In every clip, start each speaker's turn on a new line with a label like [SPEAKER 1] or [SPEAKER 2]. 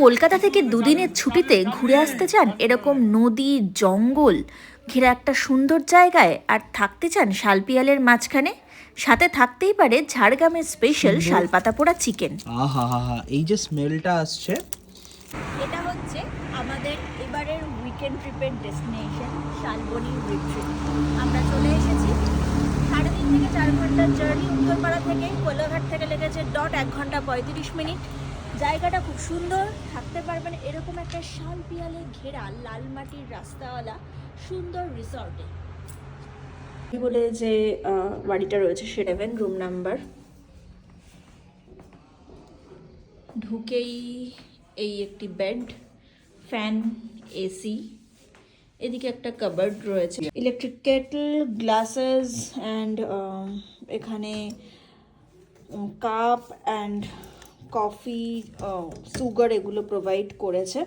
[SPEAKER 1] কলকাতা থেকে দুদিনের ছুটিতে ঘুরে আসতে চান এরকম নদী জঙ্গল ঘেরা একটা সুন্দর জায়গায়, আর থাকতে চান শালপিয়ালের মাঝখানে, সাথে থাকতেই পারে ঝাড়গ্রামের স্পেশাল শালপাতা পোড়া চিকেন।
[SPEAKER 2] আহা হা হা, এই যে স্মেলটা আসছে।
[SPEAKER 1] এটা হচ্ছে আমাদের এবারের উইকেন্ড ট্রিপের ডেস্টিনেশন শালবনি রিট্রিট। আমরা চলে এসেছি। 3.5 থেকে 4 ঘন্টার জার্নি উত্তরপাড়া থেকে। কোলাঘাট থেকে লেগেছে 1 ঘন্টা 35 মিনিট। জায়গাটা খুব সুন্দর, থাকতে পারবেন এরকম একটা শাল পিয়ালে ঘেরা লাল মাটির রাস্তাওয়ালা সুন্দর রিসর্টে। বলে যে বাড়িটা রয়েছে 7 রুম নাম্বার। ঢুকেই এই একটি বেড, ফ্যান, এসি, এদিকে একটা কাবার্ড রয়েছে, ইলেকট্রিক কেটল, গ্লাসেস অ্যান্ড এখানে কাপ অ্যান্ড কফি, সুগার এগুলো প্রোভাইড করেছে।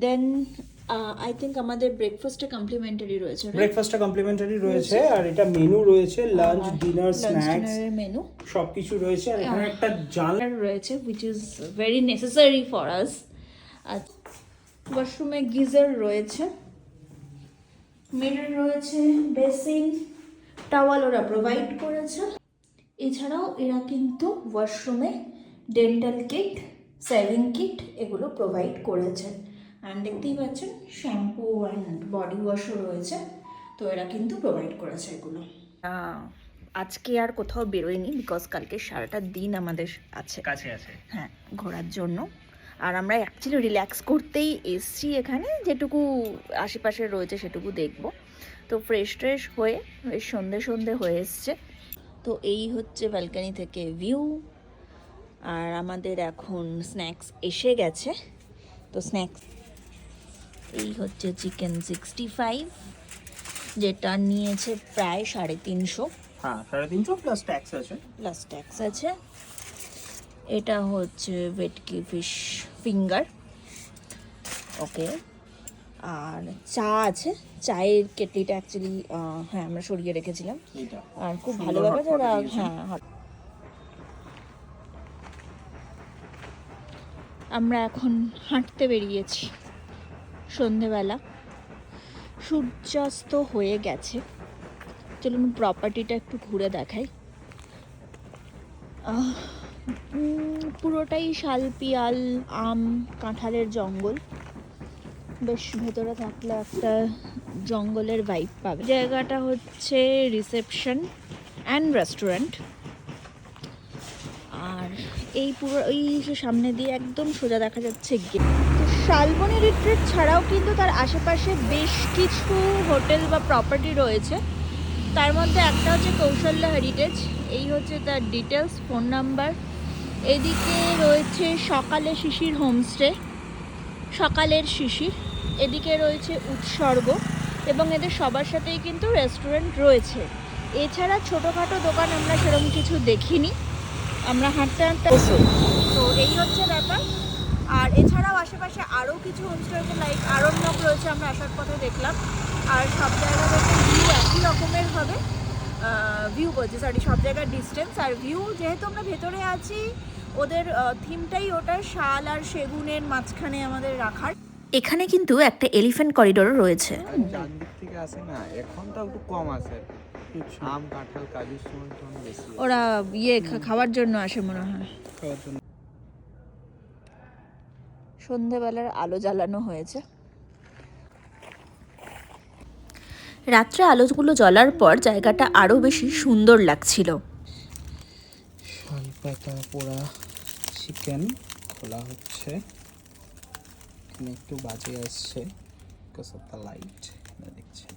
[SPEAKER 1] দেন আই থিঙ্ক আমাদের ব্রেকফাস্টে কমপ্লিমেন্টারি রয়েছে।
[SPEAKER 2] ব্রেকফাস্টটা কমপ্লিমেন্টারি রয়েছে, আর এটা মেনু রয়েছে, লাঞ্চ, ডিনার, স্ন্যাক্স
[SPEAKER 1] মেনু
[SPEAKER 2] সবকিছু রয়েছে। আর এখানে একটা জানলা
[SPEAKER 1] রয়েছে which is very necessary for us। আর ওয়াশরুমে গিজার রয়েছে, মিরর রয়েছে, বেসিন, টাওয়াল ওরা প্রোভাইড করেছে। এছাড়াও এরা কিন্তু ওয়াশরুমে ডেন্টাল কিট, সেভিং কিট এগুলো প্রোভাইড করেছে। অ্যান্ড দেখতেই পাচ্ছেন শ্যাম্পু অ্যান্ড বডি ওয়াশও রয়েছে, তো এরা কিন্তু প্রোভাইড করেছে এগুলো। আজকে আর কোথাও বেরোয়নি বিকজ কালকে সারাটা দিন আমাদের কাছে আছে হ্যাঁ ঘোরার জন্য। আর আমরা অ্যাকচুয়ালি রিল্যাক্স করতেই এসছি এখানে, যেটুকু আশেপাশে রয়েছে সেটুকু দেখব। তো ফ্রেশ হয়ে বেশ সন্ধে হয়ে এসছে। তো এই হচ্ছে ব্যালকনি থেকে ভিউ। আর আমাদের এখন স্ন্যাক্স এসে গেছে। তো স্ন্যাক্স এই হচ্ছে চিকেন 65, যেটা নিয়েছে প্রায় 350।
[SPEAKER 2] হ্যাঁ 350 প্লাস ট্যাক্স আছে।
[SPEAKER 1] এটা হচ্ছে ভেটকি ফিশ ফিঙ্গার, ওকে। আর চা আছে, চায়ের কেটলিটা অ্যাকচুয়ালি হ্যাঁ আমরা সরিয়ে রেখেছিলাম। আর খুব ভালোভাবে যারা হ্যাঁ আমরা এখন হাঁটতে বেরিয়েছি সন্ধেবেলা, সূর্যাস্ত হয়ে গেছে। চলুন প্রপার্টিটা একটু ঘুরে দেখাই। পুরোটাই শালপিয়াল, আম, কাঁঠালের জঙ্গল। বেশ ভেতরে থাকলে একটা জঙ্গলের ভাইব পাবে। জায়গাটা হচ্ছে রিসেপশন অ্যান্ড রেস্টুরেন্ট। আর এই পুরো এই সামনে দিয়ে একদম সোজা দেখা যাচ্ছে গেট। তো শালবনি রিট্রিট ছাড়াও কিন্তু তার আশেপাশে বেশ কিছু হোটেল বা প্রপার্টি রয়েছে। তার মধ্যে একটা হচ্ছে কৌশল্যা হেরিটেজ, এই হচ্ছে তার ডিটেলস, ফোন নাম্বার। এদিকে রয়েছে সকালে শিশির হোমস্টে, সকালের শিশির। এদিকে রয়েছে উৎসর্গ, এবং এদের সবার সাথেই কিন্তু রেস্টুরেন্ট রয়েছে। এছাড়া ছোটোখাটো দোকান আমরা সেরকম কিছু দেখিনি, আমরা হাঁটতে তো এই হচ্ছে ব্যাপার। আর এছাড়াও আশেপাশে আরও কিছু হোমস্টে লাইক আরণ্যক রয়েছে, আমরা আসার পথে দেখলাম। আর সব জায়গা থেকে ভিউ একই রকমের হবে, সব জায়গার ডিস্টেন্স আর ভিউ। যেহেতু আমরা ভেতরে আছি, ওদের থিমটাই ওটা শাল আর সেগুনের মাঝখানে আমাদের রাখার। এখানে কিন্তু একটা এলিফ্যান্ট করিডোরও রয়েছে।
[SPEAKER 3] থেকে আসে না, এখন তো একটু কম আসে। আম, কাঁঠাল, কাজুর সময় বেশি
[SPEAKER 1] ওরা খাওয়ার জন্য আসে মনে হয়। সন্ধেবেলার আলো জ্বালানো হয়েছে। রাত্রে আলোগুলো জ্বলার পর জায়গাটা আরো বেশি সুন্দর লাগছিল।
[SPEAKER 2] শালপাতা পোড়া চিকেন খোলা হচ্ছে, এখানে একটু বাজে আসছে বিকজ অফ দ্য লাইট দেখছেন।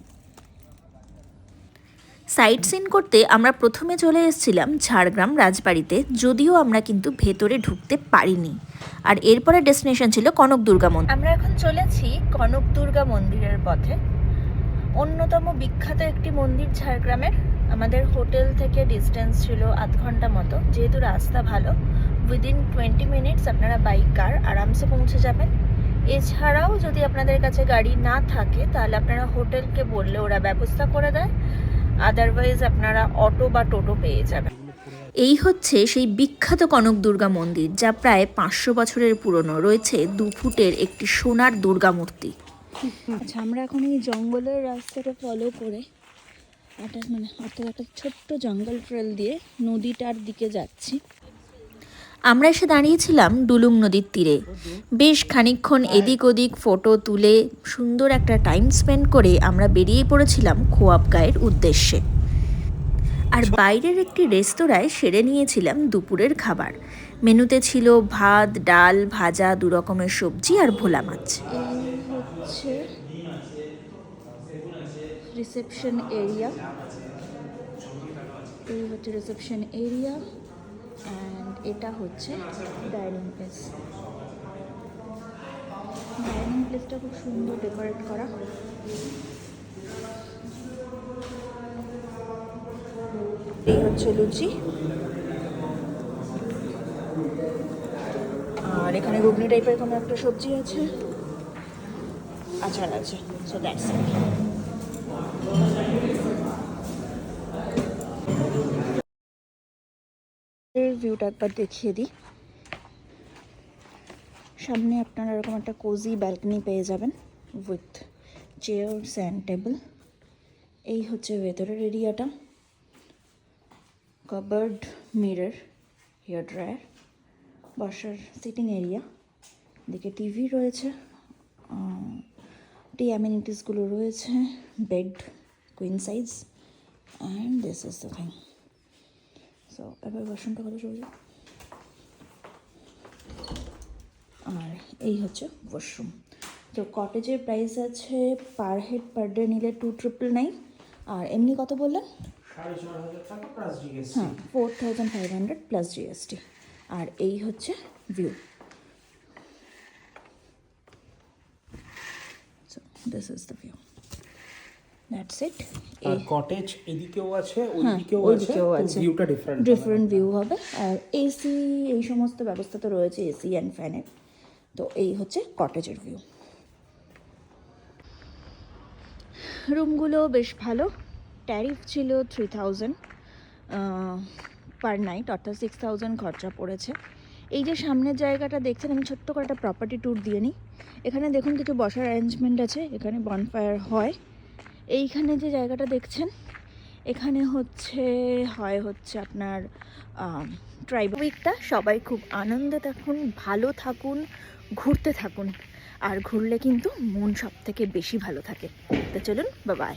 [SPEAKER 1] সাইট সিন করতে আমরা প্রথমে চলে এসেছিলাম ঝাড়গ্রাম রাজবাড়িতে, যদিও আমরা কিন্তু ভেতরে ঢুকতে পারিনি। আর এরপরে ডেস্টিনেশন ছিল কনক দুর্গা মন্দির। আমরা এখন চলেছি কনক দুর্গা মন্দিরের পথে। অন্যতম বিখ্যাত একটি মন্দির ঝাড়গ্রামের। আমাদের হোটেল থেকে ডিস্টেন্স ছিল আধ ঘন্টা মতো। যেহেতু রাস্তা ভালো, উইদিন 20 মিনিটস আপনারা বাইক কার আরামসে পৌঁছে যাবেন। এছাড়াও যদি আপনাদের কাছে গাড়ি না থাকে তাহলে আপনারা হোটেলকে বললে ওরা ব্যবস্থা করে দেয়, আদারওয়াইজ আপনারা অটো বা টোটো পেয়ে যাবেন। এই হচ্ছে সেই বিখ্যাত কনক দুর্গা মন্দির, যা প্রায় 500 বছরের পুরনো। রয়েছে 2 ফুটের একটি সোনার দুর্গা মূর্তি। আচ্ছা, আমরা এখন এই জঙ্গলের রাস্তাটা ফলো করে অর্থাৎ একটা ছোট্ট জঙ্গল ট্রেল দিয়ে নদীটার দিকে যাচ্ছি। আমরা এসে দাঁড়িয়েছিলাম ডুলুং নদীর তীরে। বেশ খানিকক্ষণ এদিক ওদিক ফটো তুলে সুন্দর একটা টাইম স্পেন্ড করে আমরা বেরিয়ে পড়েছিলাম খোয়াবগাঁয়ের উদ্দেশ্যে। আর বাইরের একটি রেস্তোরাঁয় সেরে নিয়েছিলাম দুপুরের খাবার। মেনুতে ছিল ভাত, ডাল, ভাজা, 2 রকমের সবজি আর ভোলা মাছ। এই হচ্ছে রিসেপশন এরিয়া, অ্যান্ড এটা হচ্ছে ডাইনিং প্লেসটা খুব সুন্দর ডেকোরেট করা। এই হচ্ছে লুচি, আর এখানে ঘুগনি টাইপের কোনো একটা সবজি আছে, আচার আছে। So that's it. ভিউটা একবার দেখিয়ে দিই। সামনে আপনারা এরকম একটা কোজি ব্যালকনি পেয়ে যাবেন উইথ চেয়ার্স অ্যান্ড টেবিল। এই হচ্ছে ভেতরের এরিয়াটা, কাবার্ড, মিরর, হেয়ার ড্রায়ার, বসার সিটিং এরিয়া, দিকে টিভি রয়েছে, টি অ্যামিনিটিসগুলো রয়েছে, bed queen size, and this is the thing. So এবার ওয়াশরুমটা কত সহজে। আর এই হচ্ছে ওয়াশরুম। তো কটেজের প্রাইস আছে পার হেড পার ডে নিলে 2,999, আর এমনি কত বললেন?
[SPEAKER 2] 4,500 টাকা প্লাস জিএসটি।
[SPEAKER 1] হ্যাঁ, 4,500 প্লাস জিএসটি। আর এই হচ্ছে view. So this is the view, that's it.
[SPEAKER 2] আর কটেজ এদিকেও আছে,
[SPEAKER 1] হ্যাঁ,
[SPEAKER 2] ওইদিকেও আছে,
[SPEAKER 1] আছে,
[SPEAKER 2] ভিউটা
[SPEAKER 1] ডিফারেন্ট ভিউ হবে। আর এসি, এই সমস্ত ব্যবস্থা তো রয়েছে, এসি অ্যান্ড ফ্যানের। তো এই হচ্ছে কটেজের ভিউ। রুমগুলো বেশ ভালো। ট্যারিফ ছিল 3,000 পার নাইট, অর্থাৎ 6,000 খরচা পড়েছে। এই যে সামনের জায়গাটা দেখছেন, আমি ছোট্ট করে একটা প্রপার্টি ট্যুর দিয়ে নিই। এখানে দেখুন কিছু বসার অ্যারেঞ্জমেন্ট আছে, এখানে বনফায়ার হয়। এইখানে যে জায়গাটা দেখছেন, এখানে হচ্ছে আপনার ট্রাইব উইকটা। সবাই খুব আনন্দে থাকুন, ভালো থাকুন, ঘুরতে থাকুন। আর ঘুরলে কিন্তু মন সব থেকে বেশি ভালো থাকে। তো চলুন, বাই বাই।